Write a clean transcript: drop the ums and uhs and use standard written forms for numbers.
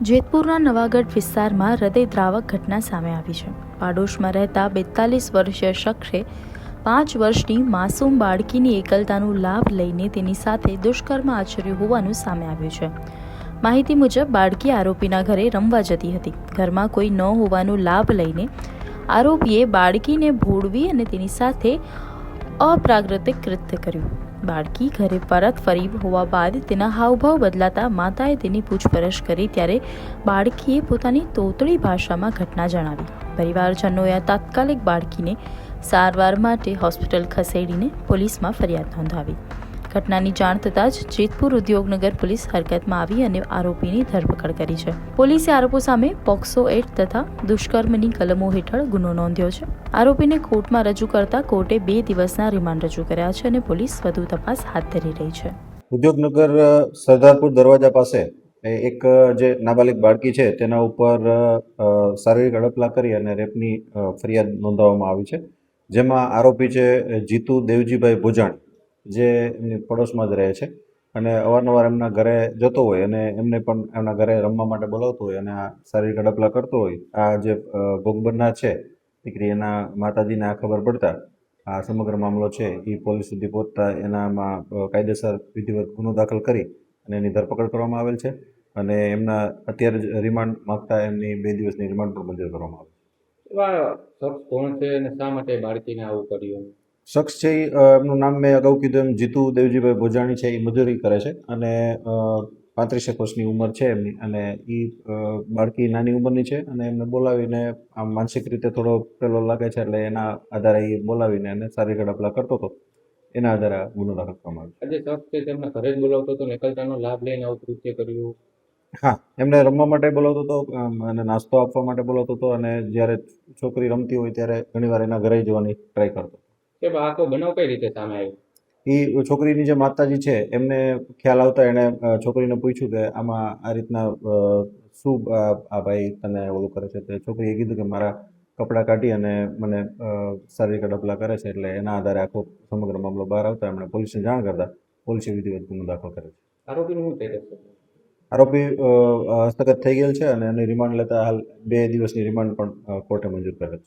જેતપુરના નવાગઢ વિસ્તારમાં હૃદયદ્રાવક ઘટના સામે આવી છે. પાડોશમાં રહેતા 42 વર્ષીય શખ્સે 5 વર્ષની માસૂમ બાળકીની એકલતાનો લાભ લઈને તેની સાથે દુષ્કર્મ આચર્યું હોવાનું સામે આવ્યું છે. માહિતી મુજબ બાળકી આરોપીના ઘરે રમવા જતી હતી. ઘરમાં કોઈ ન હોવાનો લાભ લઈને આરોપીએ બાળકીને ભોળવી અને તેની સાથે અપ્રાકૃતિક કૃત્ય કર્યું. બાળકી ઘરે પરત ફરી હોવા બાદ તેના હાવભાવ બદલાતા માતાએ તેની પૂછપરછ કરી ત્યારે બાળકીએ પોતાની તોતળી ભાષામાં ઘટના જણાવી. પરિવારજનોએ તાત્કાલિક બાળકીને સારવાર માટે હોસ્પિટલ ખસેડીને પોલીસમાં ફરિયાદ નોંધાવી. ઘટનાની જાણ થતાં જ જેતપુર ઉદ્યોગનગર પોલીસ હરકતમાં આવી અને આરોપીની ધરપકડ કરી છે. પોલીસે આરોપો સામે પોક્સો એક્ટ તથા દુષ્કર્મની કલમો હેઠળ ગુનો નોંધ્યો છે. આરોપીને કોર્ટમાં રજૂ કરતા કોર્ટે 2 દિવસના રિમાન્ડ રજૂ કર્યા છે અને પોલીસ વધુ તપાસ હાથ ધરી રહી છે. ઉદ્યોગનગર સરદારપુર દરવાજા પાસે એક જે નાબાલિગ બાળકી છે તેના ઉપર શારીરિક અડપલા કરી અને રેપની ફરિયાદ નોંધાવવામાં આવી છે, જેમાં આરોપી છે જીતુ દેવજીભાઈ ભોજાણી, જે એમની પડોશમાં જ રહે છે અને અવારનવાર એમના ઘરે જતો હોય અને એમને પણ એમના ઘરે રમવા માટે બોલાવતો હોય અને આ શારીરિક અડપલા કરતો હોય. આ જે ભોગ બનનાર છે દીકરી, એના માતાજીને આ ખબર પડતા આ સમગ્ર મામલો છે એ પોલીસ સુધી પહોંચતા એનામાં કાયદેસર વિધિવત ગુનો દાખલ કરી અને એની ધરપકડ કરવામાં આવેલ છે અને એમના અત્યારે જ રિમાન્ડ માગતા એમની 2 દિવસની રિમાન્ડ પણ મંજૂર કરવામાં આવે છે. એવા શખ્સ કોણ છે અને શા માટે બાળકીને આવું કર્યું? શખ્સ છે એમનું નામ મેં અગાઉ કીધું એમ જીતુ દેવજીભાઈ ભોજાણી છે. એ મજૂરી કરે છે અને 35 વર્ષની ઉંમર છે એમની અને એ બાળકી નાની ઉંમરની છે અને એમને બોલાવીને આમ માનસિક રીતે થોડો પેલો લાગે છે એટલે એના આધારે એ બોલાવીને એને શારીરિક અડપલા કરતો હતો. એના આધારે આ ગુનો દાખલ કરવામાં આવ્યો. આજે શખ્સ છે તેમના ઘરે જ બોલાવતો હતો અને એકલતાનો લાભ લઈને આવું કૃત્ય કર્યું? હા, એમને રમવા માટે બોલાવતો હતો અને નાસ્તો આપવા માટે બોલાવતો હતો અને જ્યારે છોકરી રમતી હોય ત્યારે ઘણીવાર એના ઘરે જવાની ટ્રાય કરતો. કે આખો બનાવ કઈ રીતે સામે આવ્યો? એ છોકરીની જે માતાજી છે એમને ખ્યાલ આવતા એણે છોકરીને પૂછ્યું કે આમાં આ રીતના શું આ ભાઈ તને ઓલું કરે છે. તો છોકરીએ કીધું કે મારા કપડાં કાઢી અને મને શારીરિક અડપલા કરે છે. એટલે એના આધારે આખો સમગ્ર મામલો બહાર આવતા એમણે પોલીસને જાણ કરતા પોલીસે વિધિવત ગુનો દાખલ કર્યો છે. આરોપીનું શું સ્ટેટસ છે? આરોપી હસ્તગત થઈ ગયેલ છે અને એની રિમાન્ડ લેતા હાલ 2 દિવસની રિમાન્ડ પણ કોર્ટે મંજૂર કરેલ છે.